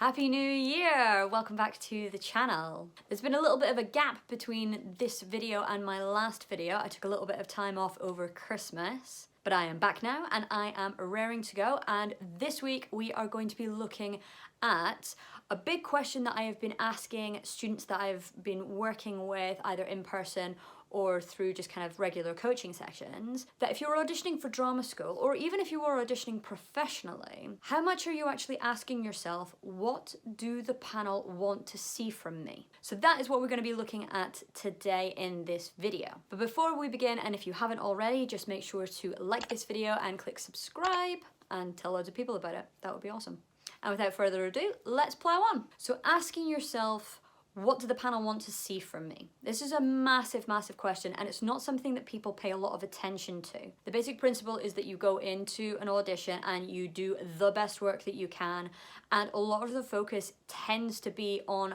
Happy New Year! Welcome back to the channel. There's been a little bit of a gap between this video and my last video. I took a little bit of time off over Christmas, but I am back now and I am raring to go. And this week we are going to be looking at a big question that I have been asking students that I've been working with either in person or through just kind of regular coaching sessions, that if you're auditioning for drama school, or even if you are auditioning professionally, how much are you actually asking yourself, what do the panel want to see from me? So that is what we're going to be looking at today in this video. But before we begin, and if you haven't already, just make sure to like this video and click subscribe and tell loads of people about it. That would be awesome. And without further ado, let's plow on. So asking yourself, what do the panel want to see from me? This is a massive, massive question, and it's not something that people pay a lot of attention to. The basic principle is that you go into an audition and you do the best work that you can, and a lot of the focus tends to be on,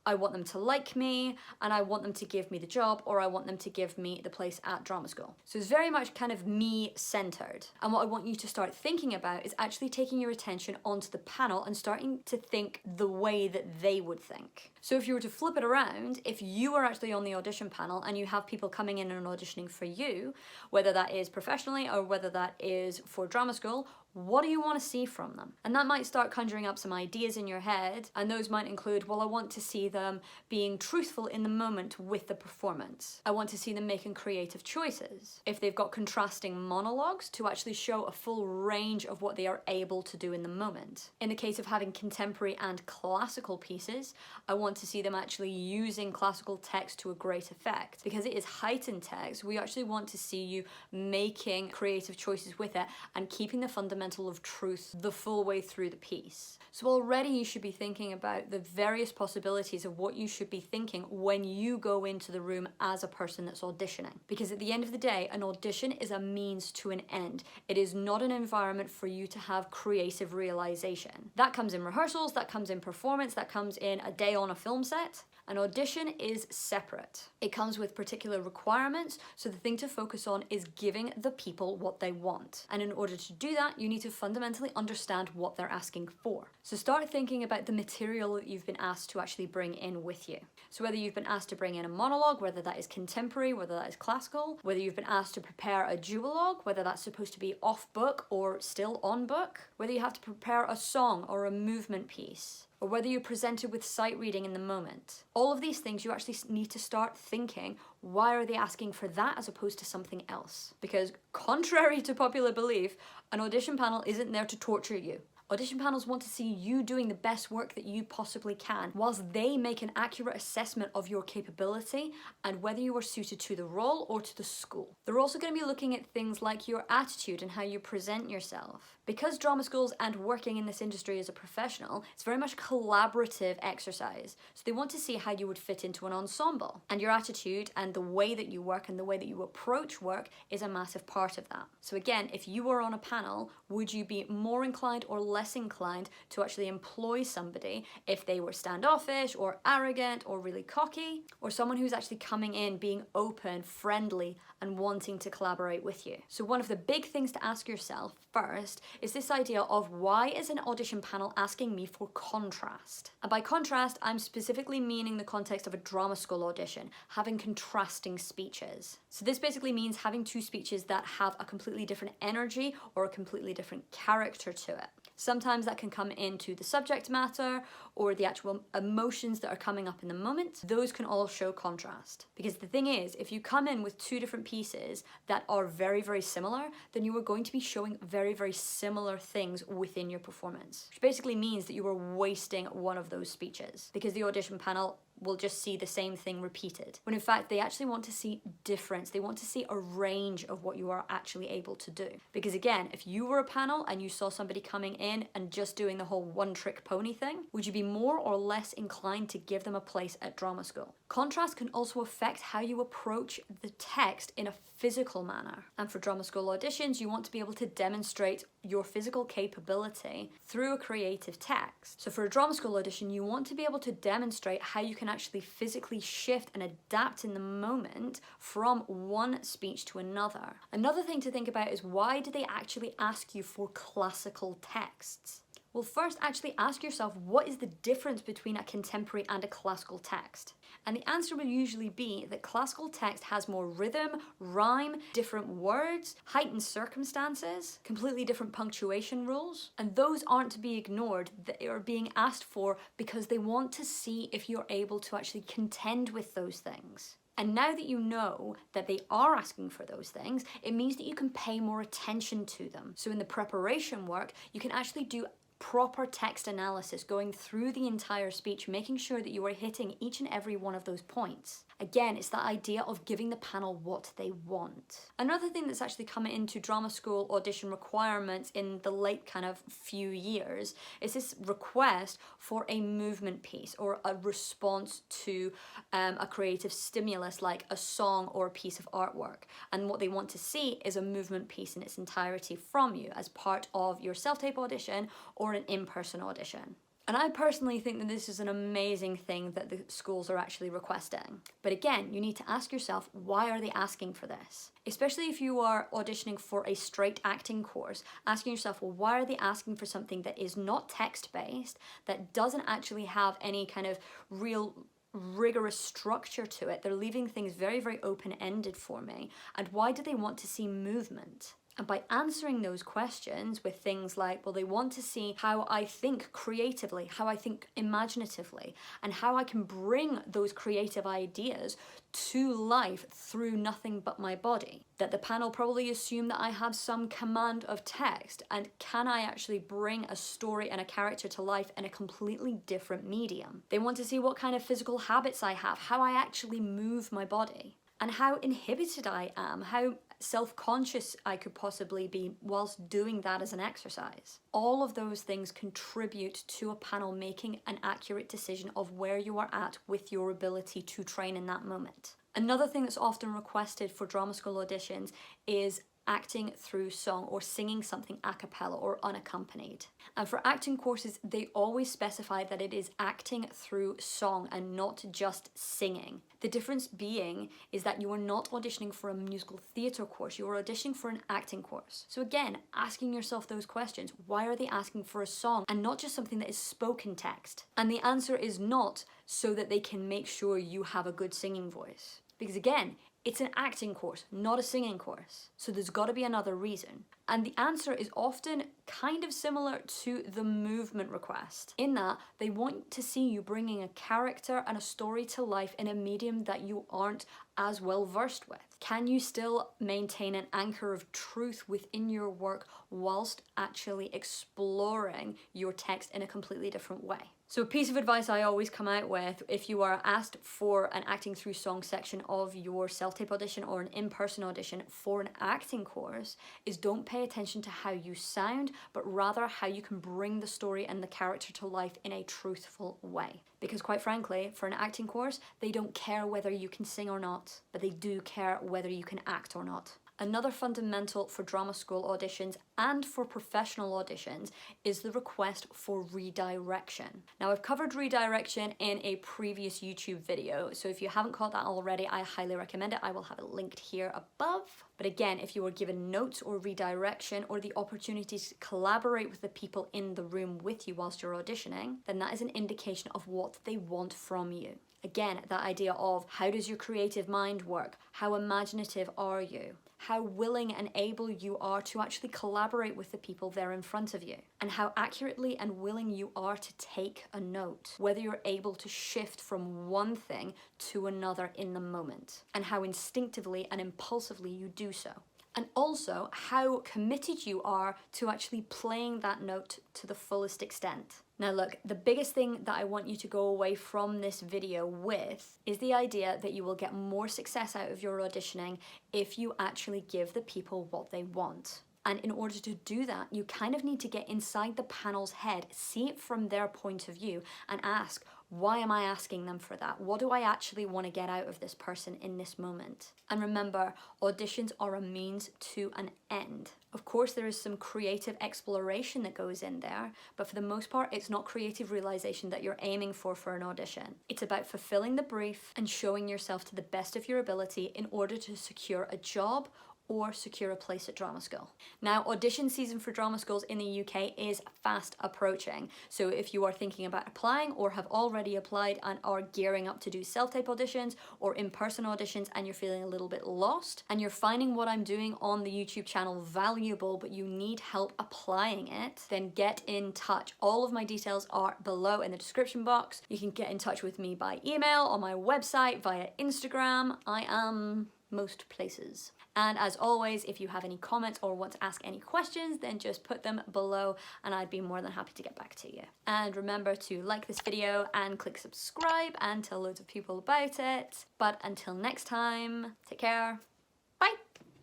I want them to like me, and I want them to give me the job, or I want them to give me the place at drama school. So it's very much kind of me-centered. And what I want you to start thinking about is actually taking your attention onto the panel and starting to think the way that they would think. So if you were to flip it around, if you are actually on the audition panel and you have people coming in and auditioning for you, whether that is professionally or whether that is for drama school, what do you want to see from them? And that might start conjuring up some ideas in your head, and those might include, well, I want to see them being truthful in the moment with the performance. I want to see them making creative choices. If they've got contrasting monologues, to actually show a full range of what they are able to do in the moment. In the case of having contemporary and classical pieces, I want to see them actually using classical text to a great effect. Because it is heightened text, we actually want to see you making creative choices with it and keeping the fundamental of truth the full way through the piece. So already you should be thinking about the various possibilities of what you should be thinking when you go into the room as a person that's auditioning. Because at the end of the day, an audition is a means to an end. It is not an environment for you to have creative realization. That comes in rehearsals, that comes in performance, that comes in a day on a film set. An audition is separate. It comes with particular requirements, so the thing to focus on is giving the people what they want. And in order to do that, you need to fundamentally understand what they're asking for. So start thinking about the material that you've been asked to actually bring in with you. So whether you've been asked to bring in a monologue, whether that is contemporary, whether that is classical, whether you've been asked to prepare a duologue, whether that's supposed to be off book or still on book, whether you have to prepare a song or a movement piece, or whether you're presented with sight reading in the moment. All of these things you actually need to start thinking, why are they asking for that as opposed to something else? Because contrary to popular belief, an audition panel isn't there to torture you. Audition panels want to see you doing the best work that you possibly can, whilst they make an accurate assessment of your capability and whether you are suited to the role or to the school. They're also going to be looking at things like your attitude and how you present yourself. Because drama schools and working in this industry as a professional, it's very much collaborative exercise. So they want to see how you would fit into an ensemble. And your attitude and the way that you work and the way that you approach work is a massive part of that. So again, if you were on a panel, would you be more inclined or less inclined to actually employ somebody if they were standoffish or arrogant or really cocky, or someone who's actually coming in being open, friendly, and wanting to collaborate with you? So one of the big things to ask yourself first is this idea of, why is an audition panel asking me for contrast? And by contrast, I'm specifically meaning the context of a drama school audition, having contrasting speeches. So this basically means having two speeches that have a completely different energy or a completely different character to it. Sometimes that can come into the subject matter or the actual emotions that are coming up in the moment. Those can all show contrast. Because the thing is, if you come in with two different pieces that are very, very similar, then you are going to be showing very, very similar things within your performance. Which basically means that you are wasting one of those speeches, because the audition panel will just see the same thing repeated. When in fact, they actually want to see difference. They want to see a range of what you are actually able to do. Because again, if you were a panel and you saw somebody coming in and just doing the whole one-trick pony thing, would you be more or less inclined to give them a place at drama school? Contrast can also affect how you approach the text in a physical manner. And for drama school auditions, you want to be able to demonstrate your physical capability through a creative text. So for a drama school audition, you want to be able to demonstrate how you can actually physically shift and adapt in the moment from one speech to another. Another thing to think about is, why do they actually ask you for classical texts? Well, first actually ask yourself, what is the difference between a contemporary and a classical text? And the answer will usually be that classical text has more rhythm, rhyme, different words, heightened circumstances, completely different punctuation rules, and those aren't to be ignored. They are being asked for because they want to see if you're able to actually contend with those things. And now that you know that they are asking for those things, it means that you can pay more attention to them. So in the preparation work, you can actually do proper text analysis, going through the entire speech, making sure that you are hitting each and every one of those points. Again, it's that idea of giving the panel what they want. Another thing that's actually coming into drama school audition requirements in the late kind of few years is this request for a movement piece or a response to a creative stimulus like a song or a piece of artwork. And what they want to see is a movement piece in its entirety from you as part of your self-tape audition or an in-person audition. And I personally think that this is an amazing thing that the schools are actually requesting. But again, you need to ask yourself, why are they asking for this? Especially if you are auditioning for a straight acting course, asking yourself, well, why are they asking for something that is not text-based, that doesn't actually have any kind of real rigorous structure to it? They're leaving things very, very open-ended for me. And why do they want to see movement? And by answering those questions with things like, well, they want to see how I think creatively, how I think imaginatively, and how I can bring those creative ideas to life through nothing but my body. That the panel probably assume that I have some command of text, and can I actually bring a story and a character to life in a completely different medium? They want to see what kind of physical habits I have, how I actually move my body, and how inhibited I am, how self-conscious I could possibly be whilst doing that as an exercise. All of those things contribute to a panel making an accurate decision of where you are at with your ability to train in that moment. Another thing that's often requested for drama school auditions is acting through song or singing something a cappella or unaccompanied. And for acting courses, they always specify that it is acting through song and not just singing. The difference being is that you are not auditioning for a musical theatre course, you are auditioning for an acting course. So again, asking yourself those questions, why are they asking for a song and not just something that is spoken text? And the answer is not so that they can make sure you have a good singing voice. Because again, it's an acting course, not a singing course. So there's got to be another reason. And the answer is often kind of similar to the movement request, in that they want to see you bringing a character and a story to life in a medium that you aren't as well versed with. Can you still maintain an anchor of truth within your work whilst actually exploring your text in a completely different way? So a piece of advice I always come out with if you are asked for an acting through song section of your self-tape audition or an in-person audition for an acting course is don't pay attention to how you sound, but rather how you can bring the story and the character to life in a truthful way. Because quite frankly, for an acting course, they don't care whether you can sing or not, but they do care whether you can act or not. Another fundamental for drama school auditions and for professional auditions is the request for redirection. Now, I've covered redirection in a previous YouTube video, so if you haven't caught that already, I highly recommend it. I will have it linked here above. But again, if you were given notes or redirection or the opportunity to collaborate with the people in the room with you whilst you're auditioning, then that is an indication of what they want from you. Again, that idea of how does your creative mind work? How imaginative are you? How willing and able you are to actually collaborate with the people there in front of you, and how accurately and willing you are to take a note, whether you're able to shift from one thing to another in the moment, and how instinctively and impulsively you do so. And also how committed you are to actually playing that note to the fullest extent. Now look, the biggest thing that I want you to go away from this video with is the idea that you will get more success out of your auditioning if you actually give the people what they want. And in order to do that, you kind of need to get inside the panel's head, see it from their point of view, and ask, why am I asking them for that? What do I actually want to get out of this person in this moment? And remember, auditions are a means to an end. Of course, there is some creative exploration that goes in there, but for the most part, it's not creative realization that you're aiming for an audition. It's about fulfilling the brief and showing yourself to the best of your ability in order to secure a job or secure a place at drama school. Now, audition season for drama schools in the UK is fast approaching. So if you are thinking about applying or have already applied and are gearing up to do self-tape auditions or in-person auditions and you're feeling a little bit lost and you're finding what I'm doing on the YouTube channel valuable but you need help applying it, then get in touch. All of my details are below in the description box. You can get in touch with me by email, on my website, via Instagram. I am most places. And as always, if you have any comments or want to ask any questions, then just put them below and I'd be more than happy to get back to you. And remember to like this video and click subscribe and tell loads of people about it. But until next time, take care.